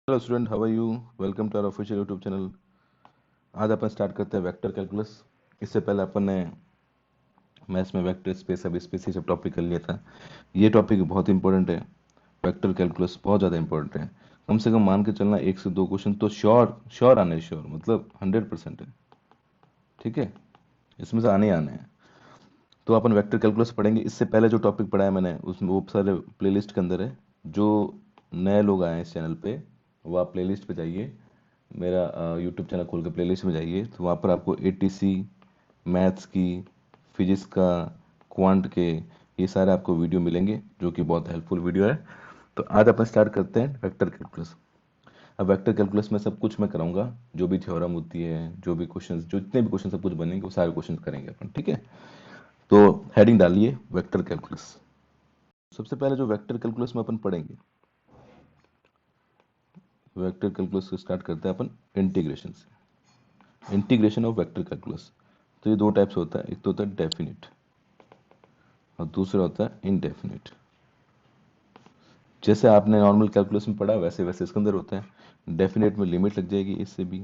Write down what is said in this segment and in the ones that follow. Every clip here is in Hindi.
Hello student, how are you? Welcome to our official YouTube channel. आज अपन स्टार्ट करते हैं वेक्टर कैलकुलस। इससे पहले अपन ने मैथ्स में वेक्टर स्पेस, सब स्पेस ये सब टॉपिक कर लिया था। ये टॉपिक बहुत इंपॉर्टेंट है। वेक्टर कैलकुलस बहुत ज़्यादा इंपॉर्टेंट है। कम से कम मान के चलना 1 से 2 क्वेश्चन तो श्योर श्योर आने, श्योर मतलब 100% है। ठीक है, इसमें से आने ही आने हैं। तो अपन वेक्टर कैलकुलस पढ़ेंगे। इससे पहले जो टॉपिक पढ़ा है मैंने उसमें वो सारे प्लेलिस्ट के अंदर है। जो नए लोग आए हैं इस चैनल पे वो आप प्लेलिस्ट पे जाइए, मेरा यूट्यूब चैनल खोल के प्लेलिस्ट में जाइए, तो वहाँ पर आपको एटीसी, मैथ्स की, फिजिक्स का, क्वांट के, ये सारे आपको वीडियो मिलेंगे जो कि बहुत हेल्पफुल वीडियो है। तो आज अपन स्टार्ट करते हैं वेक्टर कैलकुलस। अब वेक्टर कैलकुलस में सब कुछ मैं कराऊंगा, जो भी थ्योरम होती है, जो भी क्वेश्चन, जो जितने भी क्वेश्चन सब कुछ बनेंगे वो सारे क्वेश्चन करेंगे अपन। ठीक है, तो हेडिंग डालिए वेक्टर कैलकुलस। सबसे पहले जो वेक्टर कैलकुलस में अपन पढ़ेंगे, वेक्टर कैलकुलस को स्टार्ट करते हैं अपन इंटीग्रेशन से। Integration of vector calculus. तो ये दो टाइप से होता है, एक तो होता है डेफिनिट और दूसरा होता है इनडेफिनिट। जैसे आपने नॉर्मल कैलकुलस में पढ़ा वैसे वैसे इसके अंदर होता है। डेफिनेट में लिमिट लग जाएगी इससे भी,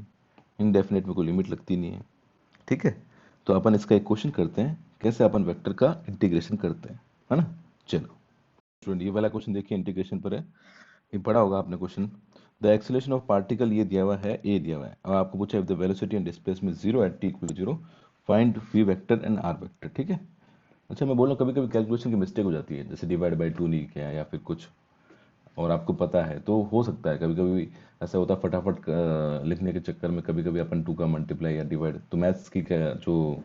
इनडेफिनेट में कोई लिमिट लगती नहीं है। ठीक है, तो अपन इसका एक क्वेश्चन करते हैं कैसे अपन वेक्टर का इंटीग्रेशन करते हैं, है ना। चलो स्टूडेंट, ये वाला क्वेश्चन देखिए, इंटीग्रेशन पर है। ये पढ़ा होगा आपने question. The acceleration of particle ये दिया हुआ है, ए दिया हुआ है, और आपको पूछा है the velocity and displacement 0 at t equal to 0, find v vector and r vector. ठीक है। अच्छा, मैं बोल रहा हूँ कभी कभी कैलकुलेशन की मिस्टेक हो जाती है, जैसे डिवाइड बाई 2 नहीं किया या फिर कुछ, और आपको पता है तो हो सकता है कभी कभी ऐसा होता है, फटाफट लिखने के चक्कर में कभी कभी अपन 2 का मल्टीप्लाई या डिवाइड, तो मैथ्स की जो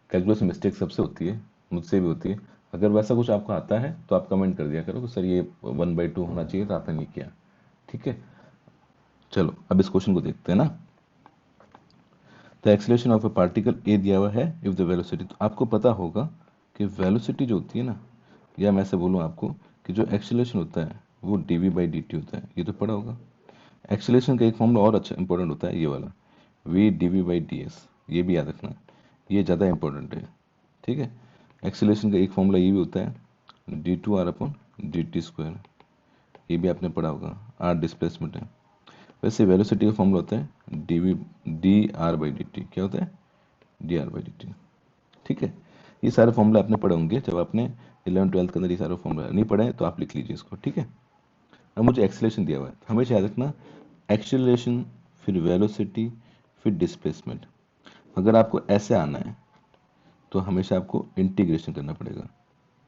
कैलकुलेशन मिस्टेक सबसे होती है, मुझसे भी होती है। अगर वैसा कुछ आपको आता है तो आप कमेंट कर दिया करो कि सर ये 1/2 होना चाहिए था, आपने नहीं किया। ठीक है, चलो अब इस क्वेश्चन को देखते हैं ना। The acceleration of a particle A दिया हुआ है, इफ द वेलोसिटी, तो आपको पता होगा कि वेलोसिटी जो होती है ना, या मैं ऐसे बोलूँ आपको कि जो एक्सेलरेशन होता है वो dv बाई dt होता है, ये तो पढ़ा होगा। एक्सेलरेशन का एक फॉर्मूला और अच्छा इंपॉर्टेंट होता है, ये वाला v dv बाई ds, ये भी याद रखना, ये ज़्यादा इंपॉर्टेंट है। ठीक है, एक्सेलरेशन का एक फॉर्मूला ये भी होता है d2r अपॉन dt स्क्वायर, ये भी आपने पढ़ा होगा। r डिस्प्लेसमेंट है। वैसे वेलोसिटी का फॉर्मूला होता है D R by D T. क्या होता है? D R by D T. ठीक है, ये सारे फॉर्मूला आपने पढ़े होंगे जब आपने 11th 12th के अंदर, ये सारे फॉर्मूला नहीं पढ़े तो आप लिख लीजिए इसको। ठीक है, अब मुझे एक्सेलरेशन दिया हुआ है, हमेशा याद रखना एक्सेलरेशन, फिर वेलोसिटी, फिर डिस्प्लेसमेंट। अगर आपको ऐसे आना है तो हमेशा आपको इंटीग्रेशन करना पड़ेगा,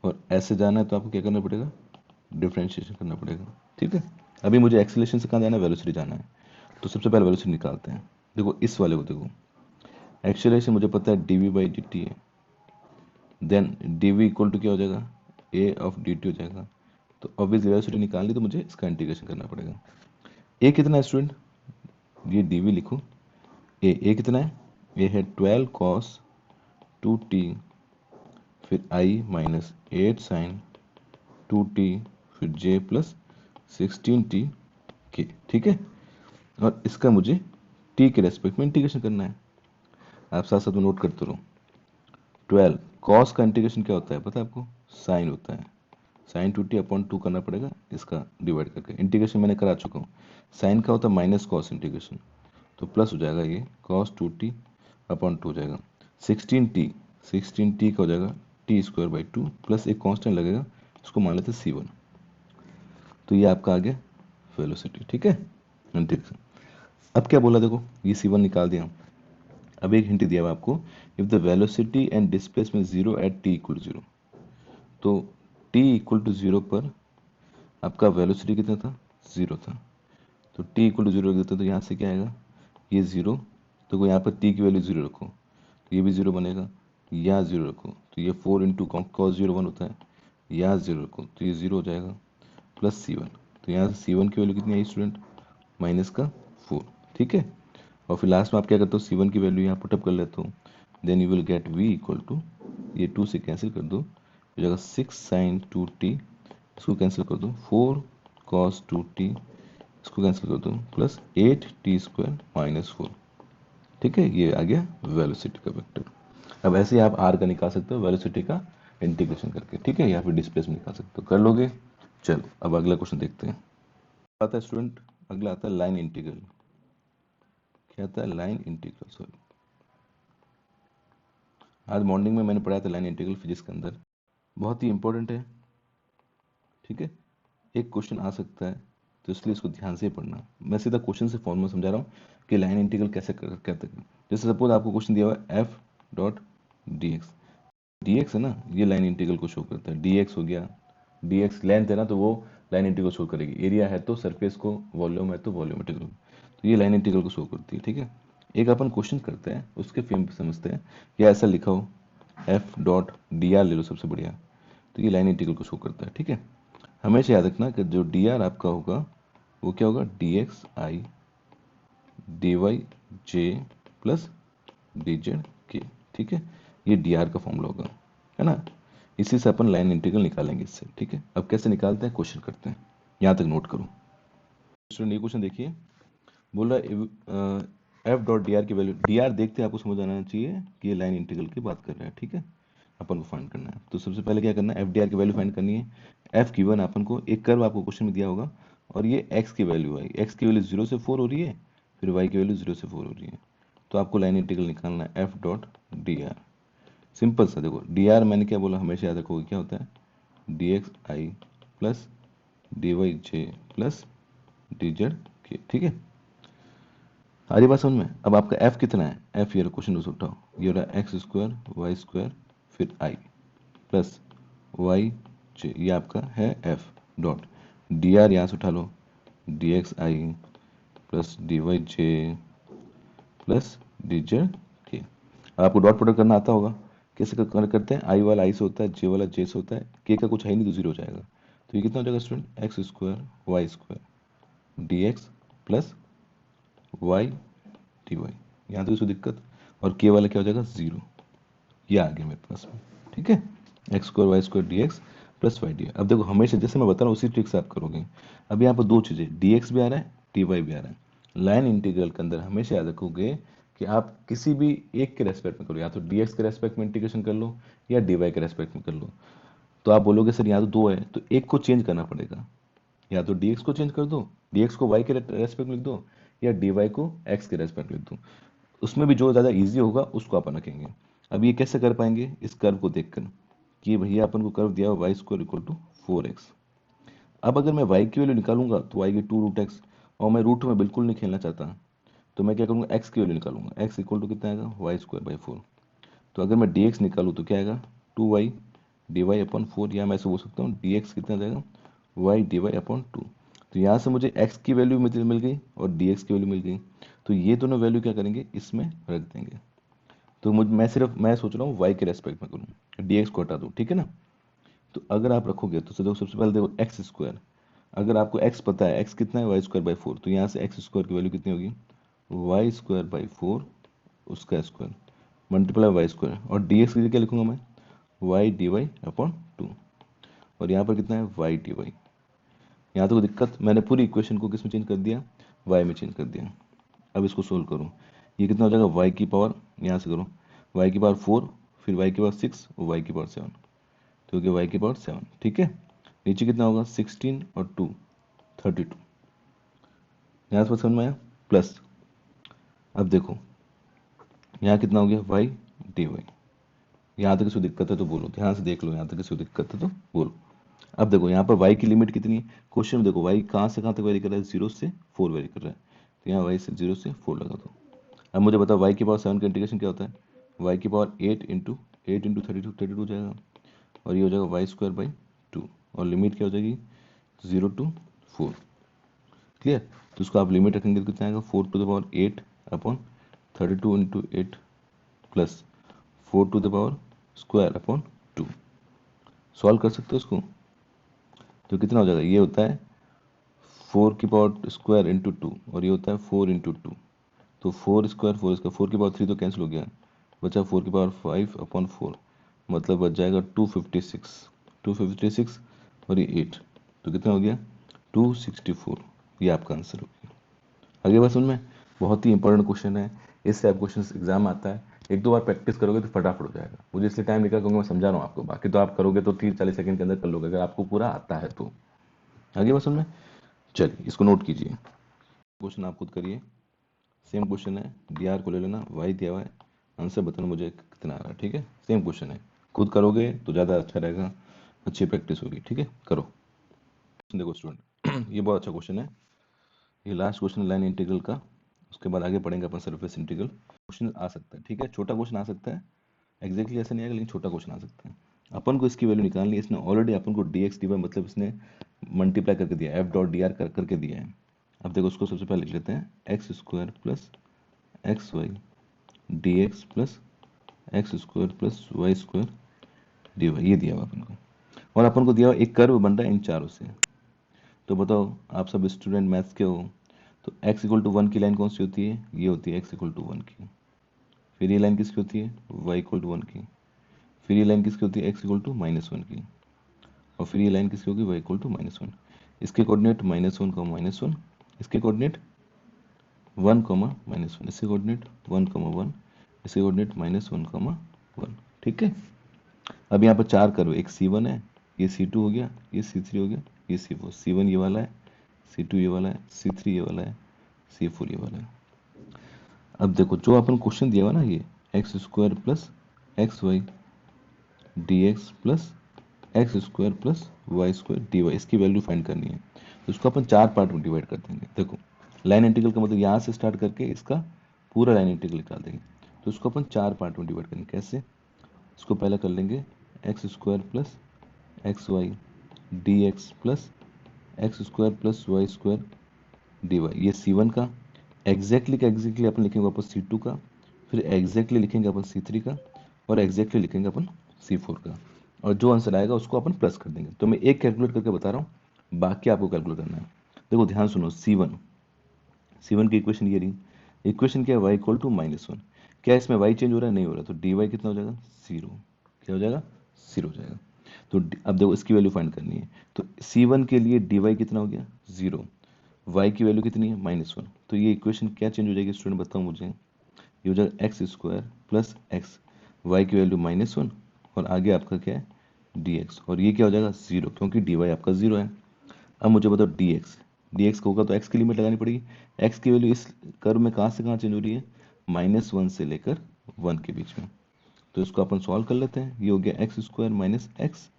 और ऐसे जाना है तो आपको क्या करना पड़ेगा? डिफ्रेंशिएशन करना पड़ेगा। ठीक है, अभी मुझे एक्सेलरेशन से कहाँ जाना है? वेलोसिटी जाना है। तो सबसे पहले वेलोसिटी निकालते हैं। देखो इस वाले को देखो, एक्सेलरेशन मुझे पता है dv बाई डी टी है, देन dv इक्वल टू क्या हो जाएगा? a ऑफ dt हो जाएगा। तो ऑब्वियसली वेलोसिटी निकालनी तो मुझे इसका इंटीग्रेशन करना पड़ेगा। a कितना है स्टूडेंट? ये dv लिखो। a कितना है? a है 12 cos 2t, फिर i माइनस 8 साइन 2t, फिर j प्लस 16t के। ठीक है, और इसका मुझे t के रेस्पेक्ट में इंटीग्रेशन करना है। आप साथ साथ में नोट करते रहो। 12 कॉस का इंटीग्रेशन क्या होता है पता है आपको? साइन होता है। साइन 2t अपॉन 2 करना पड़ेगा, इसका डिवाइड करके। इंटीग्रेशन मैंने करा चुका हूँ। साइन का होता है माइनस कॉस इंटीग्रेशन, तो प्लस हो जाएगा, ये कॉस 2t अपॉन 2 हो जाएगा। 16t का हो जाएगा टी स्क्वायर बाई 2, प्लस एक कॉन्स्टेंट लगेगा, इसको मान लेते c1। तो ये आपका आ गया वेलोसिटी। ठीक है, इंटीग्रेशन। अब क्या बोला देखो, ये c1 निकाल दिया। अब एक हिंट दिया हुआ आपको, if the velocity and displacement 0 at t equal to 0, तो t इक्वल टू 0 पर आपका वेलोसिटी कितना था? 0 था। तो t इक्वल टू 0 देते तो यहाँ से क्या आएगा? ये 0, तो यहाँ पर t की वैल्यू 0 रखो तो ये भी 0 बनेगा। यहाँ 0 रखो तो ये 4 इंटू कॉस 0 1 होता है, यहाँ 0 रखो तो ये 0 हो जाएगा, प्लस c1। तो यहाँ से c1 की वैल्यू कितनी आई स्टूडेंट? माइनस का 4। ठीक है, और फिर लास्ट में आप क्या करते हो? c1 की वैल्यू यहाँ पुटअप कर लेते हो, then you will get v equal to, ये 2 से कैंसिल कर दो, हो जाएगा 6 साइन 2t, इसको कैंसिल कर दो, 4 कॉस 2t, इसको कैंसिल कर दो, प्लस 8t स्क्वायर माइनस 4। ठीक है, ये आ गया वेलोसिटी का वेक्टर। अब ऐसे ही आप r का निकाल सकते हो वेलोसिटी का इंटीग्रेशन करके। ठीक है, या फिर डिस्प्लेसमेंट निकाल सकते हो, कर लोगे। चलो अब अगला क्वेश्चन देखते हैं। आता है स्टूडेंट, अगला आता है लाइन इंटीग्रल। क्या आता है? Line integral. सॉरी, आज मॉर्निंग में मैंने पढ़ाया था लाइन इंटीग्रल फिजिक्स के अंदर, बहुत ही इंपॉर्टेंट है। ठीक है, एक क्वेश्चन आ सकता है, तो इसलिए इसको ध्यान से पढ़ना। मैं सीधा क्वेश्चन से फॉर्मूला समझा रहा हूँ कि लाइन इंटीग्रल कैसे करते हैं। जैसे सपोज आपको क्वेश्चन दिया हुआ है F dot D x. D x है ना, ये लाइन इंटीग्रल को शो करता है। डी एक्स हो गया, डी एक्स लेंथ है ना, तो वो लाइन इंटीग्रल शो करेगी। एरिया है तो सरफेस को, वॉल्यूम है तो वॉल्यूम इंटीग्रल, तो ये लाइन इंटीग्रल को शो करती है। ठीक है, एक अपन क्वेश्चन करते हैं, उसके फेम पे समझते हैं। या ऐसा लिखा हो एफ डॉट डी आर ले लो, सबसे बढ़िया, तो ये लाइन इंटीग्रल को शो करता है। ठीक है, हमेशा याद रखना कि जो डी आर आपका होगा वो क्या होगा? D x i d y j plus d z k. ठीक है, ये डी आर का फॉर्मूला होगा, है ना। इसी से अपन लाइन इंटीग्रल निकालेंगे इससे। ठीक है, अब कैसे निकालते हैं क्वेश्चन करते हैं, यहाँ तक नोट करो। स्टूडेंट ये क्वेश्चन देखिए, बोल रहा है एफ डॉट डी आर की वैल्यू। डी आर देखते हैं, आपको समझ आना चाहिए कि ये लाइन इंटीग्रल की बात कर रहा है। ठीक है, अपन को फाइंड करना है, तो सबसे पहले क्या करना है? एफ डी आर की वैल्यू फाइंड करनी है। एफ गिवन अपन को, एक कर्व आपको क्वेश्चन में दिया होगा, और ये एक्स की वैल्यू है। एक्स की वैल्यू 0 से 4 हो रही है, फिर वाई की वैल्यू 0 से 4 हो रही है। तो आपको लाइन इंटीग्रल निकालना है F dot D R. Simple सा, देखो डी आर मैंने क्या बोला, हमेशा याद रखोगे क्या होता है? डी एक्स आई plus d y j plus d z k. ठीक है, आ रही बात समझ में? अब आपका f कितना है? f ये क्वेश्चन उसे उठाओ, ये हो रहा है एक्स स्क्वायर वाई स्क्वायर फिर i प्लस वाई जे, ये आपका है f डॉट डी आर। यहाँ से उठा लो, डी एक्स आई plus d y j plus d z के। आपको डॉट प्रोडक्ट करना आता होगा, कैसे करते हैं? आई वाला आई से होता है, जे वाला जे से होता है, के का कुछ है ही नहीं तो जीरो हो जाएगा। तो ये कितना हो जाएगा student? X square y square d x plus y d y. यहाँ तो इसको दिक्कत, और के वाला क्या हो जाएगा? जीरो। ये आ गया मेरे पास में। ठीक है, x square y square d x plus y d. अब देखो, हमेशा जैसे मैं बता रहा हूँ उसी ट्रिक से आप करोगे। अब यहाँ पर दो चीज़ें, डी एक्स भी आ रहा है, डी वाई भी आ रहा है। लाइन इंटीग्रल के अंदर हमेशा याद रखोगे कि आप किसी भी एक के रेस्पेक्ट में करो, या तो डी एक्स के रेस्पेक्ट में इंटीग्रेशन कर लो या डी वाई के रेस्पेक्ट में कर लो। तो आप बोलोगे सर यहाँ तो दो है, तो एक को चेंज करना पड़ेगा। या तो डी एक्स को चेंज कर दो, डी एक्स को वाई के रेस्पेक्ट में लिख दो, या डी वाई को एक्स के रेस्पेक्ट में लिख दो। उसमें भी जो ज़्यादा इजी होगा उसको अपन रखेंगे। अब ये कैसे कर पाएंगे? इस कर्व को देखकर कि भैया अपन को कर्व दिया Y square equal to 4x। अब अगर मैं y की वैल्यू निकालूंगा तो आएगी 2√x, और मैं रूट में बिल्कुल नहीं खेलना चाहता, तो मैं क्या करूँगा? x की वैल्यू निकालूंगा। x इक्वल टू कितना आएगा? Y square by 4। तो अगर मैं dx निकालूँ तो क्या आएगा? 2y डी वाई अपॉन 4, या मैं ऐसे बोल सकता हूँ dx कितना जाएगा? y d y upon 2। तो यहाँ से मुझे x की वैल्यू मिल गई और dx की वैल्यू मिल गई, तो ये दोनों वैल्यू क्या करेंगे? इसमें रख देंगे। तो मैं सोच रहा हूँ y के रेस्पेक्ट में करूँ, dx को हटा दूँ। ठीक है ना। तो अगर आप रखोगे तो देखो, सबसे पहले देखो एक्स स्क्वायर, अगर आपको x पता है, x कितना है? वाई स्क्वायर बाई 4, तो यहाँ से एक्स स्क्वायर की वैल्यू कितनी होगी? वाई स्क्वायर बाई 4 उसका स्क्वायर मल्टीप्लाई वाई स्क्वायर, और डी एक्स की जगह क्या लिखूंगा मैं? Y d y upon 2। और यहाँ पर कितना है? Y d y. यहाँ तो कोई दिक्कत, मैंने पूरी इक्वेशन को किस में चेंज कर दिया? वाई में चेंज कर दिया। अब इसको सोल्व करो, ये कितना हो जाएगा? वाई की पावर, यहाँ से करो, वाई की पावर 4, फिर वाई की पावर 6 और वाई की पावर 7, तो हो गया वाई की पावर 7। ठीक है, नीचे कितना होगा? 16 और 2 32। यहाँ से समझ में आया? प्लस अब देखो यहाँ कितना हो गया? Y d y. यहाँ तक किसी को दिक्कत है तो बोलो, ध्यान से देख लो, यहाँ तक किसी को दिक्कत है तो बोलो। अब देखो यहाँ पर y की लिमिट कितनी है? क्वेश्चन में देखो y कहाँ से कहाँ तक वेरी कर रहा है? 0 से 4 वेरी कर रहा है, तो यहाँ y से 0 से 4 लगा दो। अब मुझे बताओ y की पावर 7 का इंटीग्रेशन क्या होता है? y की पावर 8 इंटू 32 हो जाएगा, और ये हो जाएगा वाई स्क्वायर बाई 2, और लिमिट क्या हो जाएगी? 0 to 4। क्लियर? तो उसको आप लिमिट रखेंगे तो कितना आएगा? 4 to the power 8 upon 32 into 8 plus 4 to the power square upon 2। Solve कर सकते हो इसको, तो कितना हो जाएगा? ये होता है 4 की पावर स्क्वायर इंटू 2, और ये होता है 4 इंटू 2, तो 4 स्क्वायर 4 की पावर 3 तो कैंसिल हो गया, बचा 4 की पावर 5 अपॉन 4, मतलब बच जाएगा 256 और ये 8, तो कितना हो गया? 264। ये आपका आंसर हो गया। आगे बात समझ में? बहुत ही इंपॉर्टेंट क्वेश्चन है, इससे आप क्वेश्चन एग्जाम आता है, एक दो बार प्रैक्टिस करोगे तो फटाफट हो जाएगा। मुझे इसलिए टाइम निकाल, क्योंकि मैं समझा रहा हूँ आपको, बाकी तो आप करोगे तो 30-40 सेकंड के अंदर कर लोगे, अगर आपको पूरा आता है तो। आगे बात समझ में? चलिए इसको नोट कीजिए। क्वेश्चन आप खुद करिए, सेम क्वेश्चन है, डी आर को ले लेना, वाई दिया हुआ है, आंसर बताना मुझे कितना आ रहा है, ठीक है। सेम क्वेश्चन है, खुद करोगे तो ज़्यादा अच्छा रहेगा, अच्छी प्रैक्टिस होगी, ठीक है। करो। देखो स्टूडेंट ये बहुत अच्छा क्वेश्चन है, ये लास्ट क्वेश्चन लाइन इंटीग्रल का, उसके बाद आगे पढ़ेंगे अपन सरफेस इंटीग्रल। क्वेश्चन आ सकता है, ठीक है, छोटा क्वेश्चन आ सकता है, एग्जैक्टली ऐसा नहीं आएगा लेकिन छोटा क्वेश्चन आ सकता है। अपन को इसकी वैल्यू निकालनी है, इसने ऑलरेडी अपन को डी एक्स डी वाई मतलब इसने मल्टीप्लाई करके दिया है, एफ डॉट डी आर करके दिया है। अब देखो उसको सबसे पहले लिख लेते हैं, x square plus x y d x plus x square plus y square d y, ये दिया हुआ अपन को, और अपन को दिया हुआ एक कर्व बन रहा है इन चारों से। तो बताओ आप सब स्टूडेंट मैथ्स के हो, तो x इक्वल टू 1 की लाइन कौन सी होती है, ये होती है x इक्वल टू 1 की। फिर ये लाइन किसकी होती है, y इक्वल टू 1 की। फिर ये लाइन किसकी होती है, x इक्वल टू -1 की। और फिर ये लाइन किसकी होगी, y इक्वल टू -1। इसके कोऑर्डिनेट -1 -1, इसके कोऑर्डिनेट 1 -1, इसके कोऑर्डिनेट 1 1, इसके कोऑर्डिनेट -1 1, ठीक है। अब यहाँ पर चार कर्व, एक C1 है, ये C2 हो गया, ये C3 हो गया, ये C4। C1 ये वाला है, C2 ये वाला है, C3 ये वाला है, C4 ये वाला है। अब देखो जो अपन क्वेश्चन दिया हुआ ना, ये x square plus x y d x plus x square plus y square d y, इसकी वैल्यू फाइंड करनी है। तो इसको अपन चार पार्ट में डिवाइड कर देंगे। देखो लाइन इंटीग्रल का मतलब यहाँ से स्टार्ट करके इसका पूरा लाइन इंटीग्रल निकाल देंगे। तो इसको अपन चार पार्ट में डिवाइड करेंगे। कैसे, इसको पहले कर लेंगे x square plus x y d x plus x square plus y square d y, ये C1 का। एग्जैक्टली का एग्जैक्टली अपन लिखेंगे वापस C2 का, फिर एग्जैक्टली लिखेंगे अपन C3 का, और एग्जैक्टली लिखेंगे अपन C4 का, और जो आंसर आएगा उसको अपन प्लस कर देंगे। तो मैं एक कैलकुलेट करके बता रहा हूँ, बाकी आपको कैलकुलेट करना है। देखो ध्यान सुनो, C1 की इक्वेशन ये रही, इक्वेशन क्या है, y इक्वल टू -1। क्या इसमें y चेंज हो रहा है, नहीं हो रहा, तो डी वाई कितना हो जाएगा, 0। क्या हो जाएगा, 0 हो जाएगा। तो अब देखो इसकी वैल्यू फाइंड करनी है, तो C1 के लिए डी वाई कितना हो गया, 0। y की वैल्यू कितनी है, -1। तो ये इक्वेशन क्या चेंज हो जाएगी स्टूडेंट, बताओ मुझे। ये हो जाएगा x square plus x, y की वैल्यू -1, और आगे आपका क्या है, dx, और ये क्या हो जाएगा, 0, क्योंकि dy आपका 0 है। अब मुझे बताओ dx का होगा तो x की लिमिट लगानी पड़ेगी। x की वैल्यू इस कर्व में कहाँ से कहाँ चेंज हो रही है, -1 से लेकर 1 के बीच में। तो इसको अपन सॉल्व कर लेते हैं। ये हो गया एक्स स्क्वायर माइनस एक्स,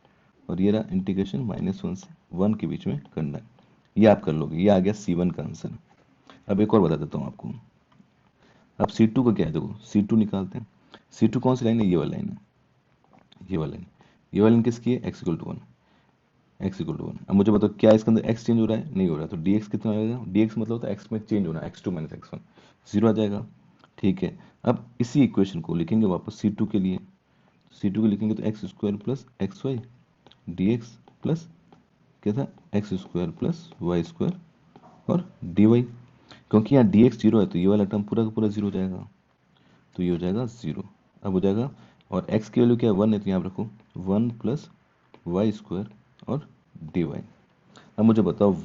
और ये रहा इंटीग्रेशन -1 से 1 के बीच में करना है। ये आप कर लोगे, ये आ गया C1 का आंसर। अब एक और बता देता हूँ आपको। अब C2 का क्या है, देखो C2 निकालते हैं। C2 कौन सी लाइन है, ये वाली लाइन है, ये वाली लाइन। ये वाली लाइन किसकी है, x equal to 1, x equal to 1। अब मुझे बताओ क्या इसके अंदर x चेंज हो रहा है, नहीं हो रहा, तो dx कितना हो जाएगा, dx मतलब होता है x में चेंज होना, x2 माइनस x1, 0 आ जाएगा, ठीक है। अब इसी इक्वेशन को लिखेंगे वापस C2 के लिए। C2 के लिखेंगे तो x square plus x y d x plus क्या था, x square plus y square और डी वाई। क्योंकि यहाँ डी एक्स 0 है तो ये वाला टर्म पूरा का पूरा 0 हो जाएगा, तो ये हो जाएगा 0। अब हो जाएगा, और x की वैल्यू क्या है, 1 है, तो यहाँ रखो 1 प्लस वाई स्क्वायर और डी वाई। अब मुझे बताओ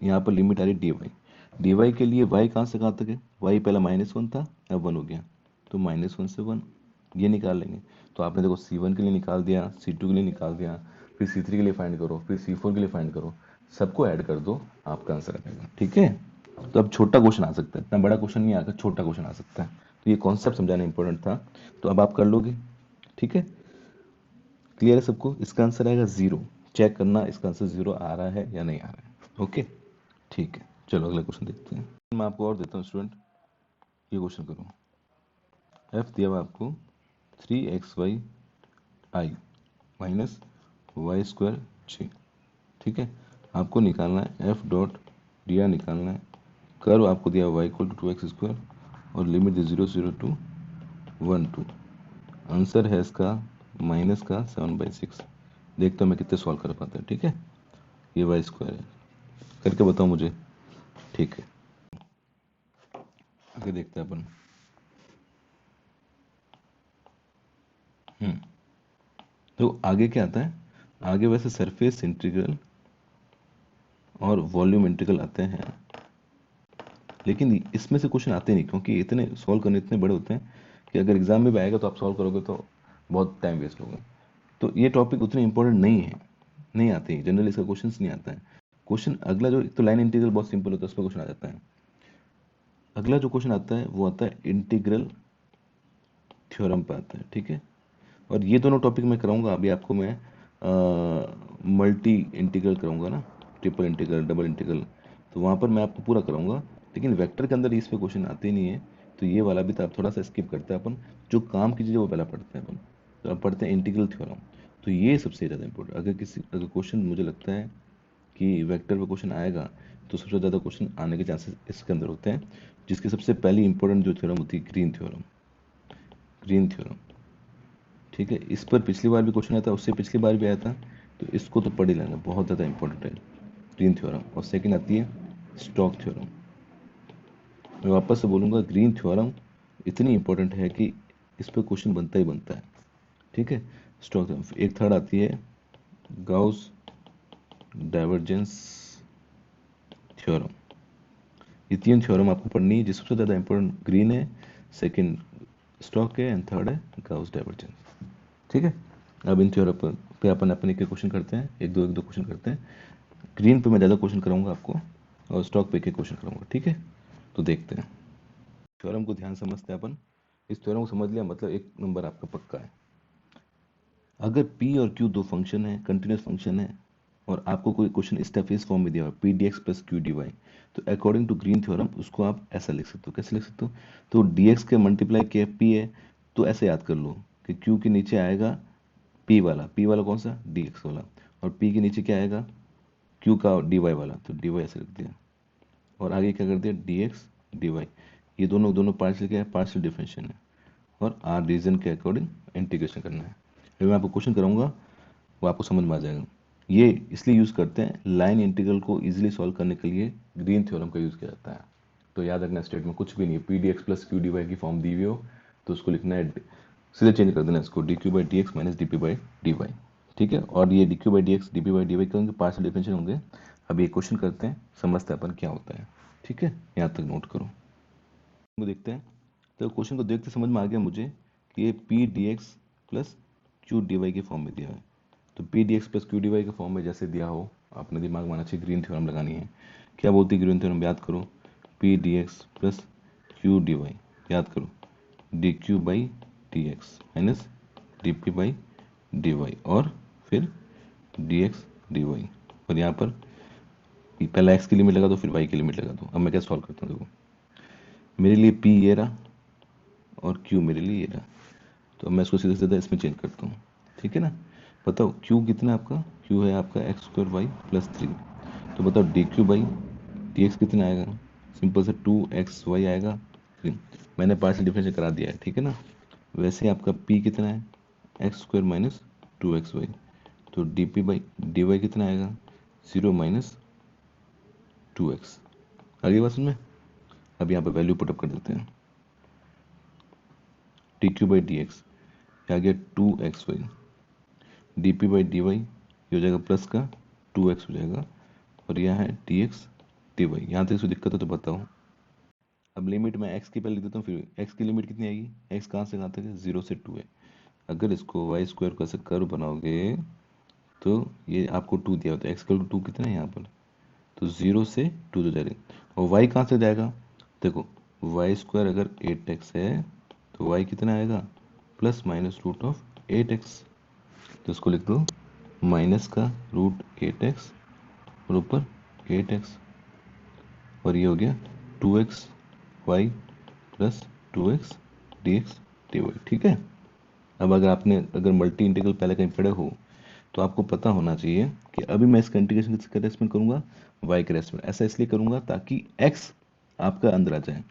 यहाँ पर लिमिट आ रही डी वाई के लिए y कहाँ से कहाँ तक है, y पहला -1 था, अब 1 हो गया, तो -1 से 1 ये निकाल लेंगे। तो आपने देखो C1 के लिए निकाल दिया, C2 के लिए निकाल दिया, फिर C3 के लिए फाइंड करो, फिर C4 के लिए फाइंड करो, सबको ऐड कर दो, आपका आंसर आ जाएगा, ठीक है। तो अब छोटा क्वेश्चन आ सकता है, इतना बड़ा क्वेश्चन नहीं आएगा, छोटा क्वेश्चन आ सकता है। तो ये कॉन्सेप्ट समझाना इंपॉर्टेंट था, तो अब आप कर लोगे, ठीक है। क्लियर है सबको, इसका आंसर आएगा 0। चेक करना इसका आंसर 0 आ रहा है या नहीं आ रहा है, ओके, ठीक है। चलो अगला क्वेश्चन देखते हैं। मैं आपको और देता हूँ स्टूडेंट, ये क्वेश्चन करो। एफ दिया हुआ आपको 3xy i minus y square जी, ठीक है। आपको निकालना है एफ डॉट डी आर निकालना है। कर्व आपको दिया y equal to 2x square, और लिमिट दी 0 0 टू 1 2। आंसर है इसका माइनस का 7/6। देखता हूँ मैं कितने सॉल्व कर पाता है, ठीक है। ये वाई स्क्वायर है, करके बताओ मुझे, ठीक है। आगे देखते हैं अपन। तो आगे क्या आता है, आगे वैसे सरफेस इंटीग्रल और वॉल्यूम इंटीग्रल आते हैं, लेकिन इसमें से क्वेश्चन आते नहीं, क्योंकि इतने सॉल्व करने इतने बड़े होते हैं कि अगर एग्जाम में भी आएगा तो आप सॉल्व करोगे तो बहुत टाइम वेस्ट होगा। तो ये टॉपिक उतने इंपॉर्टेंट नहीं है, नहीं आते हैं जनरली, इसका क्वेश्चन नहीं आता है। क्वेश्चन अगला जो, तो लाइन इंटीग्रल बहुत सिंपल होता है, उसमें क्वेश्चन आ जाता है। अगला जो क्वेश्चन आता है वो आता है इंटीग्रल थ्योरम पे आता है, ठीक है। और ये दोनों टॉपिक मैं कराऊंगा अभी आपको, मैं मल्टी इंटीग्रल कराऊंगा ना, ट्रिपल इंटीग्रल, डबल इंटीग्रल, तो वहाँ पर मैं आपको पूरा कराऊंगा। लेकिन वेक्टर के अंदर इस पे क्वेश्चन आते ही नहीं है, तो ये वाला भी तो आप थोड़ा सा स्किप करते हैं अपन। जो काम की चीज़ें वो पहला पढ़ते हैं अपन, तो अब पढ़ते हैं इंटीग्रल थ्योरम। तो ये सबसे ज़्यादा इंपॉर्टेंट, अगर क्वेश्चन मुझे लगता है कि वेक्टर पे क्वेश्चन आएगा तो सबसे ज़्यादा क्वेश्चन आने के चांसेस इसके अंदर होते हैं, जिसकी सबसे पहली इंपॉर्टेंट जो थ्योरम होती है ग्रीन थ्योरम। ग्रीन थ्योरम, ठीक है। इस पर पिछली बार भी क्वेश्चन आया था, उससे पिछली बार भी आया था, तो इसको तो पढ़ ही लेना, बहुत ज़्यादा इंपॉर्टेंट है ग्रीन थ्योरम। और सेकंड आती है स्टोक थ्योरम। मैं वापस से बोलूँगा, ग्रीन थ्योरम इतनी इंपॉर्टेंट है कि इस पर क्वेश्चन बनता ही बनता है, ठीक है। स्टोक थ्योरम, एक थर्ड आती है गाउस डाइवर्जेंस थ्योरम। ये तीन थ्योरम आपको पढ़नी है, जिससे सबसे ज़्यादा इंपॉर्टेंट ग्रीन है, सेकंड स्टोक है, एंड थर्ड है गाउस डाइवर्जेंस, ठीक है। अब इन थ्योरम पे अपन अपने के क्वेश्चन करते हैं, एक दो क्वेश्चन करते हैं। ग्रीन पे मैं ज़्यादा क्वेश्चन कराऊंगा आपको, और स्टॉक पे के क्वेश्चन कराऊंगा, ठीक है। तो देखते हैं, थ्योरम को ध्यान समझते हैं अपन। इस थ्योरम को समझ लिया मतलब एक नंबर आपका पक्का है। अगर p और q दो फंक्शन है, कंटिन्यूस फंक्शन है, और आपको कोई क्वेश्चन स्टेप इस फॉर्म में दिया हुआ p d x plus q d y, तो अकॉर्डिंग टू ग्रीन थ्योरम उसको आप ऐसा लिख सकते हो। कैसे लिख सकते हो? तो डी एक्स के मल्टीप्लाई किया p है, तो ऐसे याद कर लो कि q के नीचे आएगा p वाला कौन सा? dx वाला। और p के नीचे क्या आएगा? q का dy वाला, तो dy ऐसे रख दिया। और आगे क्या कर दिया? dx dy। ये दोनों दोनों पार्शियल क्या है? पार्शियल डिफरेंशियल है। और r रीजन के अकॉर्डिंग इंटीग्रेशन करना है। अभी मैं आपको क्वेश्चन कराऊंगा, वो आपको समझ में आ जाएगा। ये इसलिए यूज़ करते हैं, लाइन इंटीग्रल को इजीली सॉल्व करने के लिए ग्रीन थ्योरम का यूज़ किया जाता है। तो याद रखना, स्टेट में कुछ भी नहीं है, p d x plus q d y की फॉर्म दी हुई हो तो उसको लिखना है, सीधे चेंज कर देना इसको, d q by d x minus d p by d y, ठीक है। और ये d q by d x d p by d y करेंगे, पार्शियल डिफरेंशियल होंगे। अब ये क्वेश्चन करते हैं, समझते हैं अपन क्या होता है, ठीक है। यहाँ तक नोट करो, वो देखते हैं। तो क्वेश्चन को देखते समझ में आ गया मुझे कि ये p d x plus q d y के फॉर्म में दिया है। तो p d x plus q d y के फॉर्म में जैसे दिया हो, अपने दिमाग में आना चाहिए, ग्रीन थ्योरम लगानी है। क्या बोलती है ग्रीन थ्योरम? याद करो, p d x plus q d y, याद करो, d q by d x minus d p by d y, और फिर डी एक्स डी वाई। और यहाँ पर पहला एक्स की लिमिट लगा दो, फिर वाई की लिमिट लगा दो। अब मैं क्या सॉल्व करता हूँ, देखो, मेरे लिए पी ये रहा और क्यू मेरे लिए ये रहा, तो मैं इसको सीधा सीधा इसमें चेंज करता हूँ, ठीक है ना। बताओ क्यू कितना है आपका? क्यू है आपका x square y plus three. तो बताओ d q by d x कितना आएगा? सिंपल से टू एक्स वाई आएगा, थ्री। मैंने पार्शियल डिफरेंशियल करा दिया है, ठीक है ना। वैसे आपका पी कितना है? X square minus two x y. तो d p by d y कितना आएगा? Zero minus two x. आगे बात में, अब यहाँ पर वैल्यू पुटअप कर देते हैं। D q by d x आ गया two x y, d p by d y ये हो जाएगा प्लस का टू एक्स हो जाएगा, और यहाँ है डी एक्स डी वाई। यहाँ तक इसको दिक्कत है तो बताओ। अब लिमिट मैं एक्स की पहले लिख देता हूँ, फिर एक्स की लिमिट कितनी आएगी? एक्स कहाँ से कहाँ तक है? जीरो से टू है। अगर इसको वाई स्क्वायर का से कर्व बनाओगे तो ये आपको टू दिया होता है, एक्स का टू कितना है यहाँ पर? तो जीरो से टू तो जाएगा। और वाई कहाँ से जाएगा? देखो, वाई स्क्वायर अगर एट एक्स है तो वाई कितना आएगा? Plus minus root of eight x. तो इसको लिख दो माइनस का रूट एट एक्स और ऊपर एट एक्स, और ये हो गया two x y plus two x d x d y, ठीक है। अब अगर मल्टी इंटीग्रल पहले कहीं पढ़े हो तो आपको पता होना चाहिए कि अभी मैं इसका इंटीग्रेशन किसके रेस्पेक्ट में करूंगा? वाई के रेस्पेक्ट में। ऐसा इसलिए करूंगा ताकि एक्स आपका अंदर आ जाए।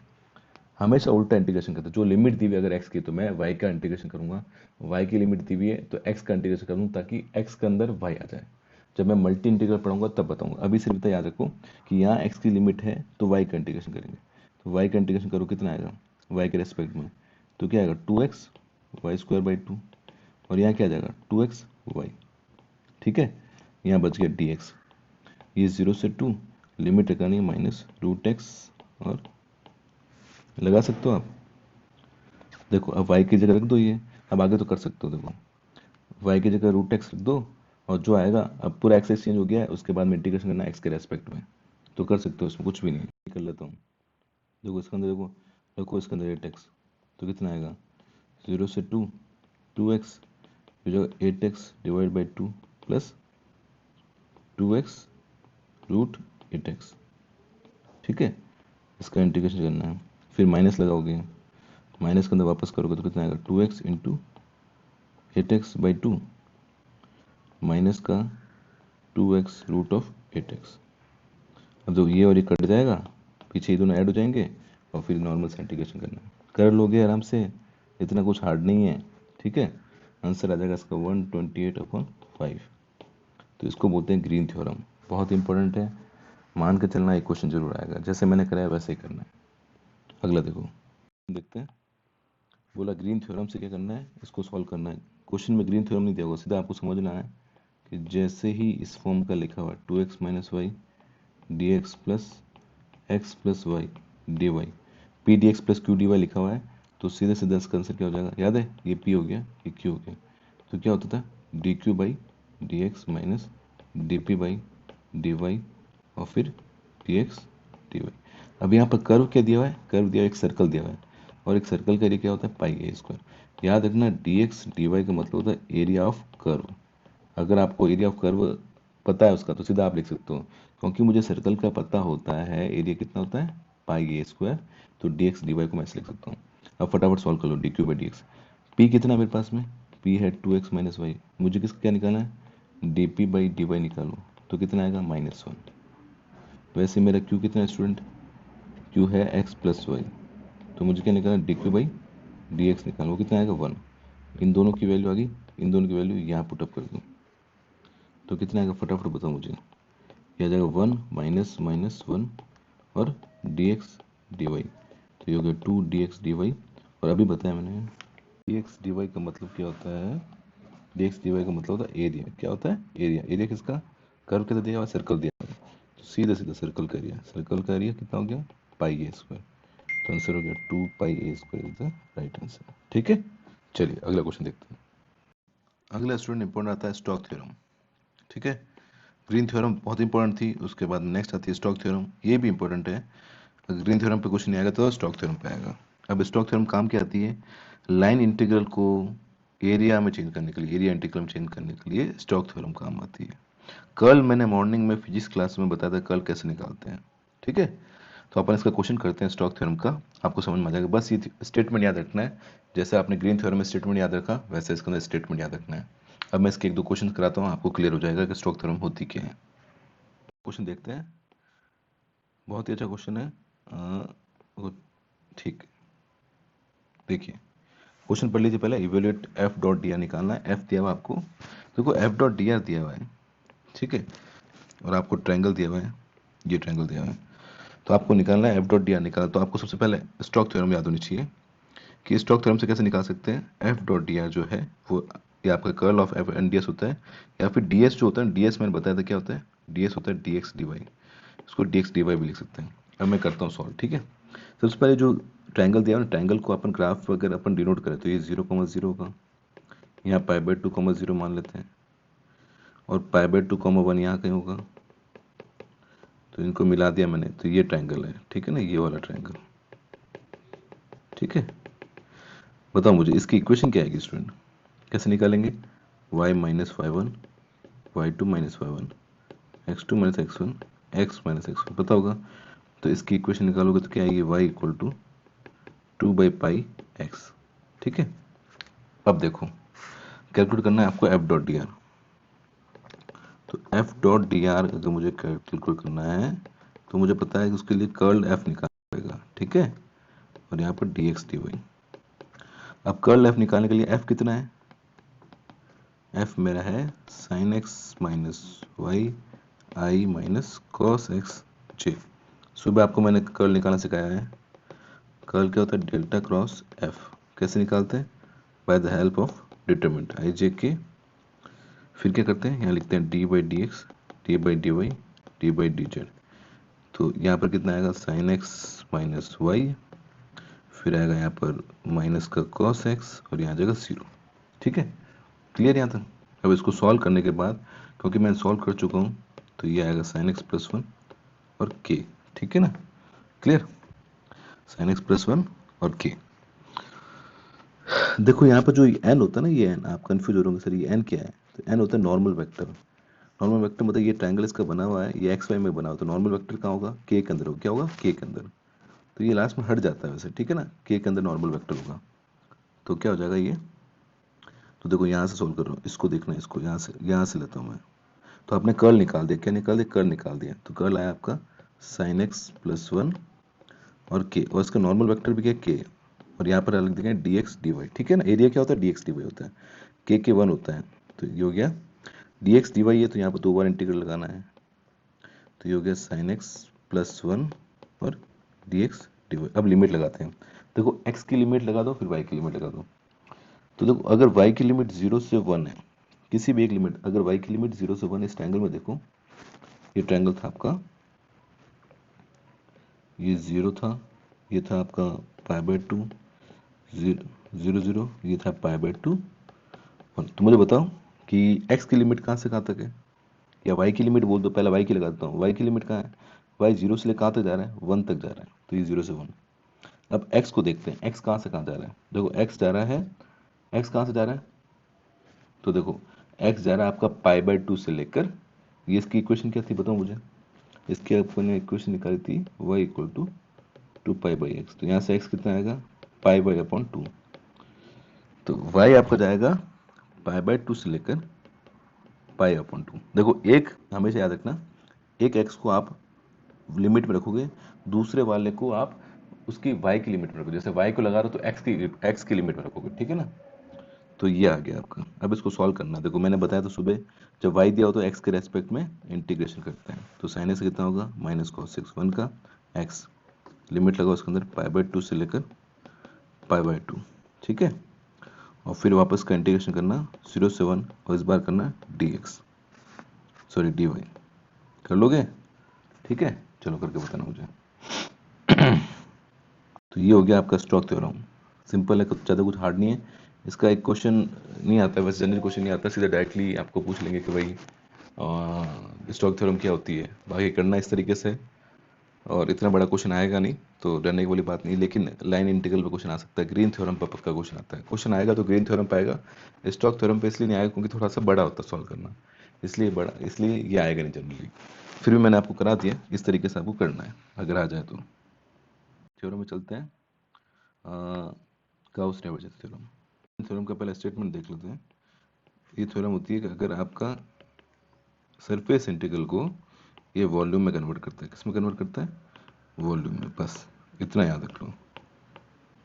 हमेशा उल्टा इंटीग्रेशन करता है, जो लिमिट दी हुई है अगर एक्स की तो मैं वाई का इंटीग्रेशन करूंगा, वाई की लिमिट दी हुई है तो एक्स का इंटीग्रेशन करूंगा ताकि एक्स के अंदर वाई आ जाए। जब मैं मल्टी इंटीग्रल पढ़ूंगा तब बताऊंगा, अभी सिर्फ इतना याद रखो कि यहाँ एक्स की लिमिट है तो वाई का इंटीग्रेशन करेंगे। तो वाई का इंटीग्रेशन करो, कितना आएगा वाई के रेस्पेक्ट में? तो क्या आएगा? Two x y square by two, और यहाँ क्या आ जाएगा? टू एक्स वाई, ठीक है। यहाँ बच गया डी एक्स, ये जीरो से टू, लिमिट लगानी है माइनस रूट एक्स, और लगा सकते हो आप। देखो अब y की जगह रख दो ये, अब आगे तो कर सकते हो। देखो y की जगह रूट एक्स रख दो, और जो आएगा, अब पूरा एक्स एक्सचेंज हो गया है, उसके बाद में इंटीग्रेशन करना एक्स के रेस्पेक्ट में, तो कर सकते हो, इसमें कुछ भी नहीं। कर लेता हूँ, देखो इसके अंदर, देखो देखो इसके अंदर 8x, तो कितना आएगा 0 से 2, 2x, जो 8x divide by 2 plus 2x root 8x। ठीक है, इसका इंटीग्रेशन करना है, फिर माइनस लगाओगे, माइनस के अंदर वापस करोगे तो कितना आएगा 2x into 8x by 2 minus का 2x रूट ऑफ 8x। अब जो ये और ये कट जाएगा, पीछे ये दोनों ऐड हो जाएंगे और फिर नॉर्मल से इंटीग्रेशन करना है, कर लोगे आराम से, इतना कुछ हार्ड नहीं है। ठीक है, आंसर आ जाएगा इसका 128/5। तो इसको बोलते हैं ग्रीन थ्योरम, बहुत इंपॉर्टेंट है, मान के चलना, एक क्वेश्चन जरूर आएगा, जैसे मैंने कराया वैसे ही करना है। अगला देखो, देखते हैं, बोला ग्रीन थ्योरम से क्या करना है, इसको सॉल्व करना है। क्वेश्चन में ग्रीन थ्योरम नहीं दिया होगा, सीधा आपको समझना है कि जैसे ही इस फॉर्म का लिखा हुआ 2x minus y d x plus y d y, p d x plus q d y लिखा हुआ है, तो सीधे सीधे इसका आंसर क्या हो जाएगा, याद है, ये पी हो गया, ये क्यू हो गया, तो क्या होता था d q by d x minus d p by d y और फिर डी एक्स डी वाई। अब यहाँ पर कर्व क्या दिया हुआ है, कर्व दिया, एक सर्कल दिया हुआ है, और एक सर्कल का एरिया क्या होता है पाई ए स्क्वायर। याद रखना डी एक्स डी वाई का मतलब होता है एरिया ऑफ कर्व। अगर आपको एरिया ऑफ कर्व पता है उसका, तो सीधा आप लिख सकते हो, क्योंकि मुझे सर्कल का पता होता है एरिया कितना होता है पाई ए स्क्वायर, तो डी एक्स डी वाई को मैं ऐसे लिख सकता हूँ। अब फटाफट सॉल्व कर लो, d q by d x, p कितना है मेरे पास में, पी है 2x माइनस वाई, मुझे किसका क्या निकालना है, d p by d y निकालो, तो कितना आएगा -1। वैसे मेरा क्यू कितना है स्टूडेंट, क्यू है x प्लस वाई, तो मुझे क्या निकालना, D q by d x निकालो, वो कितना आएगा 1। इन दोनों की वैल्यू आ गई, इन दोनों की वैल्यू यहाँ पुटअप कर दूँ, तो कितना आएगा फटाफट बताओ मुझे, ये आ जाएगा 1 माइनस माइनस 1 और डी एक्स डी वाई, तो ये हो गया 2 डी एक्स डी वाई। और अभी बताया मैंने डी एक्स डी वाई का मतलब क्या होता है, डी एक्स डी वाई का मतलब होता है एरिया, क्या होता है एरिया, एरिया किसका, कर्व कैसे दिया हुआ, सर्कल दिया हुआ है, तो सीधा सीधा सर्कल का एरिया, सर्कल का एरिया कितना हो गया पाई ए स्क्वायर, तो आंसर हो गया 2 pi a square is the right answer. ठीक है, चलिए अगला क्वेश्चन देखते हैं। अगला स्टूडेंट इंपॉर्टेंट आता है स्टोक थ्योरम। ठीक है, ग्रीन थ्योरम बहुत इंपॉर्टेंट थी, उसके बाद नेक्स्ट आती है स्टोक थ्योरम, ये भी इंपॉर्टेंट है। अगर ग्रीन थ्योरम पे क्वेश्चन नहीं आएगा तो स्टोक थ्योरम पे आएगा। अब स्टोक थ्योरम काम क्या आती है, लाइन इंटीग्रल को एरिया में चेंज करने के लिए, एरिया इंटीग्रल में चेंज करने के लिए स्टोक थ्योरम काम आती है। कर्ल मैंने मॉर्निंग में फिजिक्स क्लास में बताया था, कर्ल कैसे निकालते हैं। ठीक है, तो अपन इसका क्वेश्चन करते हैं स्टोक थ्योरम का, आपको समझ में आ जाएगा। बस ये स्टेटमेंट याद रखना है, जैसे आपने ग्रीन थ्योरम में स्टेटमेंट याद रखा, वैसे इसके अंदर स्टेटमेंट याद रखना है। अब मैं इसके एक दो क्वेश्चन कराता हूँ, आपको क्लियर हो जाएगा कि स्टोक थ्योरम होती क्या है। क्वेश्चन देखते हैं, बहुत ही अच्छा क्वेश्चन है। ठीक, देखिए क्वेश्चन पढ़ लीजिए पहले, evaluate F dot D R निकालना है, एफ दिया हुआ आपको, देखो एफ डॉट डी आर दिया हुआ है, ठीक है, और आपको ट्रायंगल दिया हुआ है, ये ट्रायंगल दिया हुआ है, तो आपको निकालना है एफ डॉट डी आर निकालना। तो आपको सबसे पहले स्टोक थ्योरम याद होनी चाहिए, कि स्टोक थ्योरम से कैसे निकाल सकते हैं, एफ डॉट डी आर जो है वो ये आपका curl of f n D s होता है, या फिर डी एस जो होता है, डी एस मैंने बताया था क्या होता है, डी एस होता है डी एक्स डी वाई, इसको डी एक्स डी वाई भी लिख सकते हैं। अब मैं करता हूँ सॉल्व। ठीक है, सबसे पहले जो ट्रायंगल दिया है ना, ट्रायंगल को अपन ग्राफ अगर अपन डिनोट करें तो ये 0,0 होगा, यहाँ पाई बाई 2,0 मान लेते हैं, और पाई बाई 2,1 यहाँ कहीं होगा, तो इनको मिला दिया मैंने, तो ये ट्रायंगल है। ठीक है ना, ये वाला ट्रायंगल। ठीक है, बताओ मुझे इसकी इक्वेशन क्या आएगी स्टूडेंट, कैसे निकालेंगे, y minus y one y two minus y one x two minus x one x minus x one, पता होगा, तो इसकी इक्वेशन निकालोगे तो क्या आएगी, y इक्वल टू 2/पाई एक्स। ठीक है, अब देखो कैलकुलेट करना है आपको एफ डॉट डी आर, तो एफ डॉट डी आर अगर मुझे कैलकुलेट करना है तो मुझे पता है कि उसके लिए कर्ल एफ निकालना पड़ेगा। ठीक है, और यहाँ पर डी एक्स डी वाई। अब कर्ल एफ निकालने के लिए एफ कितना है, एफ मेरा है साइन एक्स माइनस वाई आई माइनस कॉस एक्स जे। सुबह आपको मैंने कर्ल निकालना सिखाया है, कर्ल क्या होता है, डेल्टा क्रॉस एफ, कैसे निकालते हैं, by the help of determinant i j k, फिर क्या करते हैं, यहाँ लिखते हैं d by d x d by d y d by d z, तो यहाँ पर कितना आएगा साइन एक्स माइनस वाई, फिर आएगा यहाँ पर माइनस का कॉस एक्स, और यहाँ जाएगा 0। ठीक है, क्लियर यहाँ तक। अब इसको सॉल्व करने के बाद, क्योंकि मैं सॉल्व कर चुका हूँ, तो ये आएगा साइन एक्स प्लस वन और के। ठीक है ना, clear. Sine x plus one और के। देखो यहाँ पर जो एन होता है ना, ये एन, आप कंफ्यूज हो रहे होंगे सर ये एन क्या है। तो एन होता है नॉर्मल वेक्टर। नॉर्मल वेक्टर मतलब ये ट्रायंगल इसका बना हुआ है, ये एक्स वाई में बना हुआ, तो नॉर्मल वेक्टर कहाँ होगा, के के अंदर होगा। क्या होगा, के के अंदर। तो ये लास्ट में हट जाता है वैसे, ठीक है ना, के के अंदर नॉर्मल वेक्टर होगा। तो क्या हो जाएगा ये, तो देखो यहाँ से सोल्व कर रहा हूँ, इसको देखना है, इसको यहाँ से लेता हूँ मैं। तो आपने कर्ल निकाल दिया, क्या निकाल दिया, कर्ल निकाल दिया। तो कर्ल आया आपका साइन एक्स प्लस वन और के, और इसका नॉर्मल वेक्टर भी क्या के, और यहाँ पर अलग देखें डी एक्स डी वाई, ठीक है ना। एरिया क्या होता है, डी एक्स डी वाई होता है, के वन होता है। तो ये हो गया डी एक्स डी वाई है, तो यहाँ पर 2 बार इंटीग्रल लगाना है। तो ये हो गया साइन एक्स प्लस वन और डी एक्स डी वाई। अब लिमिट लगाते हैं। देखो एक्स की लिमिट लगा दो, फिर वाई की लिमिट लगा दो। तो देखो अगर y की लिमिट 0 से 1 है, किसी भी एक लिमिट, अगर y की लिमिट 0 से 1, इस ट्रायंगल में देखो, ये ट्रायंगल था आपका, ये 0 था, ये था आपका पाई बाय 2, 0 0, ये था पाई बाय 2 1। तो मुझे बताओ कि x की लिमिट कहाँ से कहाँ तक है, या y की लिमिट बोल दो, पहले y की लगा देता हूँ। y की लिमिट कहाँ है, y 0 से लेकर कहाँ तक जा रहा है, 1 तक जा रहा है, तो ये 0 से 1। अब x को देखते हैं, x कहाँ से कहाँ जा रहा है। देखो x जा रहा है, x कहाँ से जा रहा है, तो देखो x जा रहा है आपका पाई बाय 2 से लेकर, ये इसकी इक्वेशन क्या थी बताओ मुझे, इसकी अपन ने इक्वेशन निकाली थी y equal to 2 pi by x. तो यहाँ से x कितना आएगा, पाई बाई अपॉन 2। तो y आपका जाएगा पाई बाय 2 से लेकर पाई अपॉन 2। देखो एक हमेशा याद रखना, एक x को आप लिमिट में रखोगे, दूसरे वाले को आप उसकी y की लिमिट में रखोगे। जैसे y को लगा रहे हो तो x की लिमिट में रखोगे, ठीक है ना। तो ये आ गया आपका। अब इसको सॉल्व करना है। देखो मैंने बताया था सुबह, जब y दिया हो तो x के रेस्पेक्ट में इंटीग्रेशन करते हैं। तो साइन एक्स कितना होगा, माइनस कॉस एक्स वन का x, लिमिट लगाओ उसके अंदर पाई बाय 2 से लेकर पाई बाय 2, ठीक है। और फिर वापस का इंटीग्रेशन करना 0 से 1, और इस बार करना dx, सॉरी dy। कर लोगे, ठीक है, चलो करके बताना मुझे। तो ये हो गया आपका स्टोक्स थ्योरम। सिंपल है, कुछ ज़्यादा कुछ हार्ड नहीं है। इसका एक क्वेश्चन नहीं आता है, वैसे जनरल क्वेश्चन नहीं आता, सीधा डायरेक्टली आपको पूछ लेंगे कि भाई स्टोक्स थ्योरम क्या होती है। बाकी करना इस तरीके से, और इतना बड़ा क्वेश्चन आएगा नहीं, तो डरने की वाली बात नहीं। लेकिन लाइन इंटीग्रल पे क्वेश्चन आ सकता है, ग्रीन थ्योरम पर पक्का क्वेश्चन आता है। क्वेश्चन आएगा तो ग्रीन थ्योरम पे आएगा, स्टोक्स थ्योरम पे इसलिए नहीं आएगा क्योंकि थोड़ा सा बड़ा होता है सॉल्व करना, इसलिए ये आएगा नहीं जनरली। फिर भी मैंने आपको करा दिया, इस तरीके से आपको करना है अगर आ जाए तो। थ्योरम में चलते हैं, गाउस डाइवर्जेंस थ्योरम। थ्योरम का पहला स्टेटमेंट देख लेते हैं। ये थ्योरम होती है कि अगर आपका सरफेस इंटीग्रल को ये वॉल्यूम में कन्वर्ट करता है, किस में कन्वर्ट करता है, वॉल्यूम में, बस इतना याद रख लो।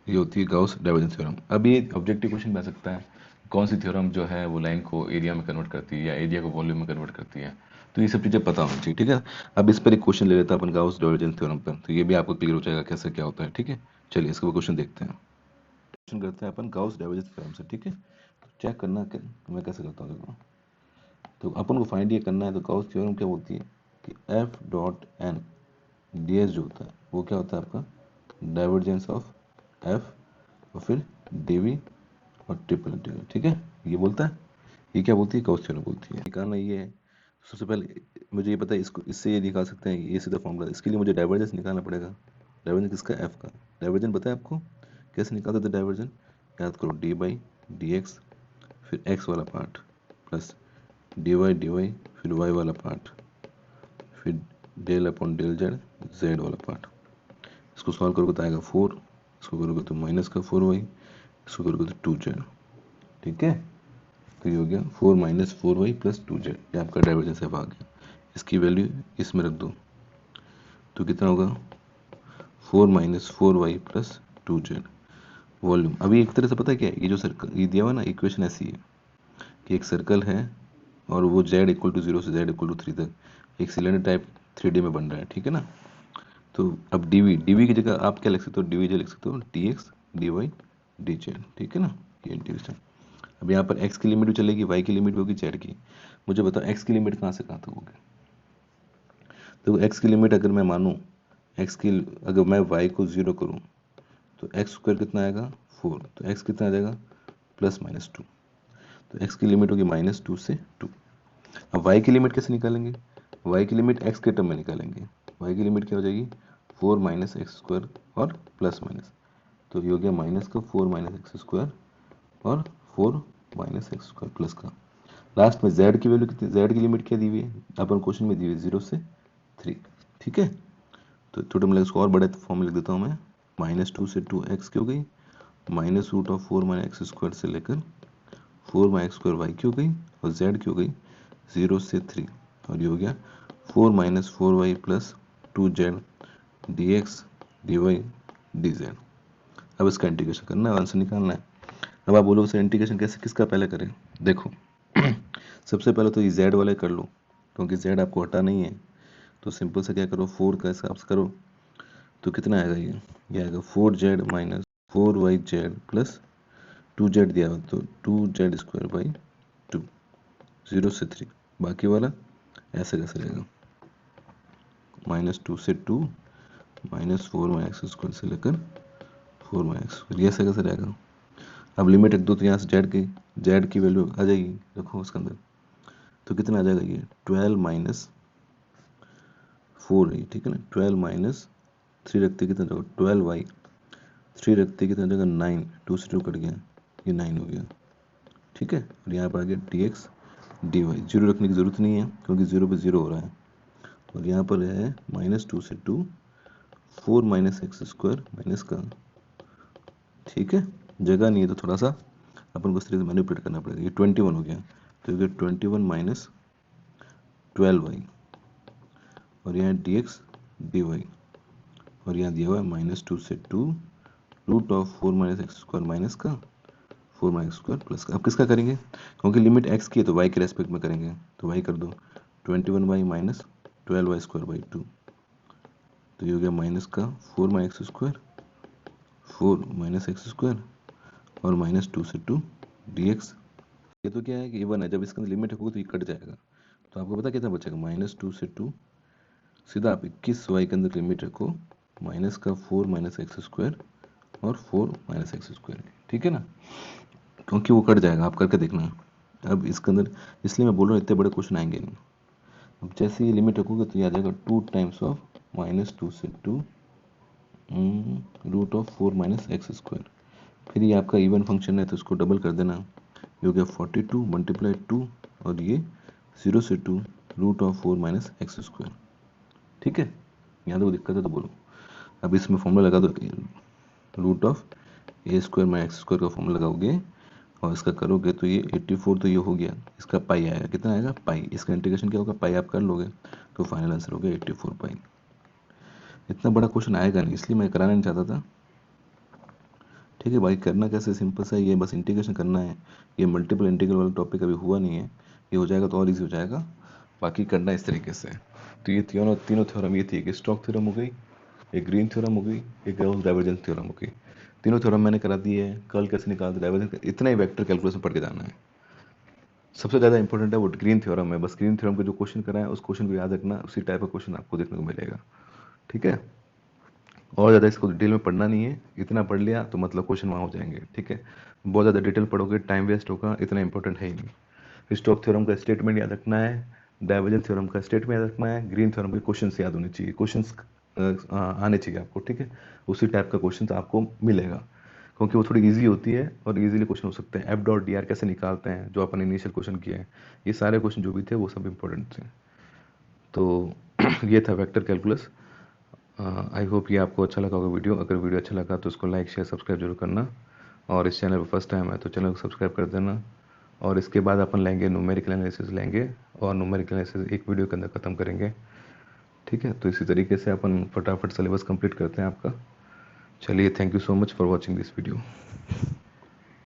ये होती है गाउस डाइवर्जेंस थ्योरम। अब ये ऑब्जेक्टिव क्वेश्चन बन सकता है, कौन सी थ्योरम जो है वो लाइन को एरिया में कन्वर्ट करती है या एरिया को वॉल्यूम में कन्वर्ट करती है। तो ये सब चीज़ें पता होनी चाहिए, ठीक है। अब इस पर एक क्वेश्चन ले लेते हैं अपन गाउस डाइवर्जेंस थ्योरम पर, तो ये भी आपको क्लियर हो जाएगा कैसे क्या होता है, ठीक है। चलिए इसका क्वेश्चन देखते हैं। क्वेश्चन करते हैं अपन गाउस डाइवर्जेंस थ्योरम से, ठीक है। तो चेक करना कि मैं कैसे करता हूँ, देखो। तो अपन को फाइंड ये करना है, तो गाउस थ्योरम क्या बोलती है कि F dot N D S जो होता है वो क्या होता है आपका, डाइवर्जेंस ऑफ एफ और फिर डीवी और ट्रिपल इंटीग्रल, ठीक है। ये बोलता है, ये क्या बोलती है, गाउस थ्योरम बोलती है। निकालना ये है, सबसे पहले मुझे ये पता है, इसको इससे ये निकाल सकते हैं, ये सीधा फॉर्मूला। इसके लिए मुझे डाइवर्जेंस निकालना पड़ेगा। डाइवर्जेंस किसका, एफ का। डाइवर्जेंस पता है आपको, कैसे निकालते थे डाइवर्जेंस, याद करो, डी बाई डी एक्स, फिर एक्स वाला पार्ट प्लस डी वाई, फिर वाई वाला पार्ट, फिर del upon del z, z वाला पार्ट। इसको सॉल्व करोगे तो आएगा 4, इसको करोगे तो माइनस का 4y, इसको करोगे तो 2z, ठीक है। तो ये हो गया 4 माइनस 4y प्लस 2z, ये आपका डाइवर्जेंस है, आ गया। इसकी वैल्यू इसमें रख दो, तो कितना होगा 4 minus 4y plus 2z। Volume अभी एक तरह से पता है क्या है, ये जो सर्कल ये दिया हुआ ना, इक्वेशन ऐसी है कि एक सर्कल है और वो z इक्वल टू 0 से z इक्वल टू 3 तक एक सिलेंडर टाइप 3D में बन रहा है, ठीक है ना। तो अब डीवी की जगह आप क्या लिख सकते हो, डी लिख सकते हो, d x d y d z, ठीक है ना, ये इंटीग्रेशन। अब यहाँ पर x की लिमिट भी चलेगी, y की लिमिट भी होगी, z की। मुझे बताओ x की लिमिट कहाँ से कहाँ तक होगी। तो x की लिमिट अगर मैं मानूँ, अगर मैं y को 0 करूँ तो एक्स स्क्वायर कितना आएगा 4, तो x कितना आ जाएगा प्लस माइनस 2। तो x की लिमिट होगी -2 से 2। अब y की लिमिट कैसे निकालेंगे, y की लिमिट x के टर्म में निकालेंगे। y की लिमिट क्या हो जाएगी 4 माइनस एक्स स्क्वायर और प्लस माइनस, तो ये हो गया माइनस का 4 माइनस एक्स स्क्वायर और 4 माइनस एक्स स्क्वायर प्लस का। लास्ट में z की वैल्यू कितनी, z की लिमिट क्या दी हुई है अपन क्वेश्चन में दी हुई है 0 से 3। ठीक है, तो छोटे मिला इसको और बड़े फॉर्म में लिख देता हूँ मैं, -2 से 2x की हो गई, -√4 माइनस एक्स स्क्वायर से लेकर 4 माइनस एक्स स्क्वायर वाई की हो गई, और z की हो गई 0 से 3, और ये हो गया 4 minus 4y plus 2z dx dy dz। अब इसका इंटीग्रेशन करना है, आंसर निकालना है। अब आप बोलो सर इंटीग्रेशन कैसे, किसका पहले करें। देखो सबसे पहले तो ये z वाले कर लो, क्योंकि z आपको हटा नहीं है, तो सिंपल से क्या करो 4 का हिसाब से करो, तो कितना आएगा ये आएगा 4z minus 4yz plus 2z दिया हुआ तो 2z स्क्वायर बाई 2, 0 से 3। बाकी वाला ऐसे कैसे रहेगा, -2 से 2 -4 माइनस एक्स स्क्वायर से लेकर 4 माइनस एक्स स्क्वायर, ये ऐसे कैसे रहेगा। अब लिमिट रख दो तो यहाँ से z की वैल्यू आ जाएगी, रखो उसके अंदर, तो कितना आ जाएगा ये 12 माइनस 4 है, ठीक है ना, 12 माइनस 3 रखते कितना जाएगा 12y, 3 रखते कितना जाएगा 9, 2 से 2 कट गया, ये 9 हो गया। ठीक है, और यहाँ पर आ गया dx dy, 0 रखने की ज़रूरत नहीं है क्योंकि 0 पे 0 हो रहा है, और यहाँ पर है -2 से 2 4 माइनस एक्स स्क्वायर माइनस का। ठीक है, जगह नहीं है तो थोड़ा सा अपन को इस तरीके से मैनिपुलेट करना पड़ेगा। ये 21 हो गया, तो ये 21 माइनस 12y, और यहाँ dx dy, और यहाँ दिया हुआ है -2 से 2 √4 माइनस एक्स स्क्वायर माइनस का 4 माइनस स्क्वायर प्लस का। अब किसका करेंगे, क्योंकि लिमिट x की है तो y के रेस्पेक्ट में करेंगे, तो y कर दो 21y minus 12y square by 2, तो ये हो गया माइनस का 4 minus x square 4 minus x square और -2 से 2 dx। ये तो क्या है कि इवन है, जब इसका लिमिट होगी तो ये कट जाएगा, तो आपको पता कितना बचेगा -2 से 2, सीधा आप 21y के अंदर लिमिट रखो, माइनस का 4 माइनस एक्स स्क्वायर और 4 माइनस एक्स स्क्वायर। ठीक है ना, क्योंकि वो कट जाएगा, आप करके देखना। अब इसके अंदर इसलिए मैं बोल रहा हूँ इतने बड़े क्वेश्चन आएंगे नहीं। अब जैसे ये लिमिट रखोगे तो ये आ जाएगा 2 टाइम्स ऑफ -2 से 2 √4 माइनस एक्स स्क्वायर। फिर ये आपका इवन फंक्शन है तो इसको डबल कर देना, ये हो गया 42 मल्टीप्लाई 2 और ये 0 से 2 √4 माइनस एक्स स्क्वायर। ठीक है, यहाँ तो दिक्कत है तो बोलो। अब इसमें फॉर्मूला लगा दो, √a square minus x square का फॉर्मूला लगाओगे और इसका करोगे तो ये 84 तो ये हो गया, इसका पाई आएगा, कितना आएगा पाई, इसका इंटीग्रेशन क्या होगा पाई आप कर लोगे तो फाइनल आंसर हो गया 84 पाई। इतना बड़ा क्वेश्चन आएगा नहीं, इसलिए मैं कराना नहीं चाहता था। ठीक है भाई, करना कैसे सिंपल सा, ये बस इंटीग्रेशन करना है। ये मल्टीपल इंटीग्रल वाला टॉपिक अभी हुआ नहीं है, ये हो जाएगा तो और इजी हो जाएगा। बाकी करना इस तरीके से। तो ये तीनों थ्योरम ये थी, एक स्टोक्स थ्योरम हो गई, एक ग्रीन थ्योरम हो गई, एक गाउस डाइवर्जेंस थ्योरम हो गई। तीनों थ्योरम मैंने करा दिए है। कर्ल कैसे निकालते डाइवर्जेंस, इतना ही वेक्टर कैलकुलस में पढ़ के जाना है। सबसे ज़्यादा इंपॉर्टेंट है वो ग्रीन थ्योरम है, बस ग्रीन थ्योरम का जो क्वेश्चन करा है उस क्वेश्चन को याद रखना, उसी टाइप का क्वेश्चन आपको देखने को मिलेगा। ठीक है, और ज़्यादा इसको डिटेल में पढ़ना नहीं है, इतना पढ़ लिया तो मतलब क्वेश्चन वहाँ हो जाएंगे। ठीक है, बहुत ज़्यादा डिटेल पढ़ोगे टाइम वेस्ट होगा, इतना इंपॉर्टेंट है ही नहीं। स्टोक्स थ्योरम का स्टेटमेंट याद रखना है, डाइवर्जेंस थ्योरम का स्टेटमेंट याद रखना है, ग्रीन थ्योरम के क्वेश्चंस याद होने चाहिए, क्वेश्चंस आने चाहिए आपको। ठीक है, उसी टाइप का क्वेश्चन आपको मिलेगा, क्योंकि वो थोड़ी इजी होती है और इजीली क्वेश्चन हो सकते हैं। F.dr कैसे निकालते हैं, जो अपन इनिशियल क्वेश्चन किए हैं, ये सारे क्वेश्चन जो भी थे वो सब इंपॉर्टेंट थे। तो ये था वेक्टर कैलकुलस। आई होप ये आपको अच्छा लगा होगा वीडियो। अगर वीडियो अच्छा लगा तो उसको लाइक शेयर सब्सक्राइब जरूर करना, और इस चैनल पर फर्स्ट टाइम है तो चैनल को सब्सक्राइब कर देना। और इसके बाद अपन लेंगे न्यूमेरिकल एनालिसिस लेंगे, और न्यूमेरिकल एनालिसिस एक वीडियो के अंदर ख़त्म करेंगे। ठीक है, तो इसी तरीके से अपन फटाफट सिलेबस कंप्लीट करते हैं आपका। चलिए, thank you so much for watching this video.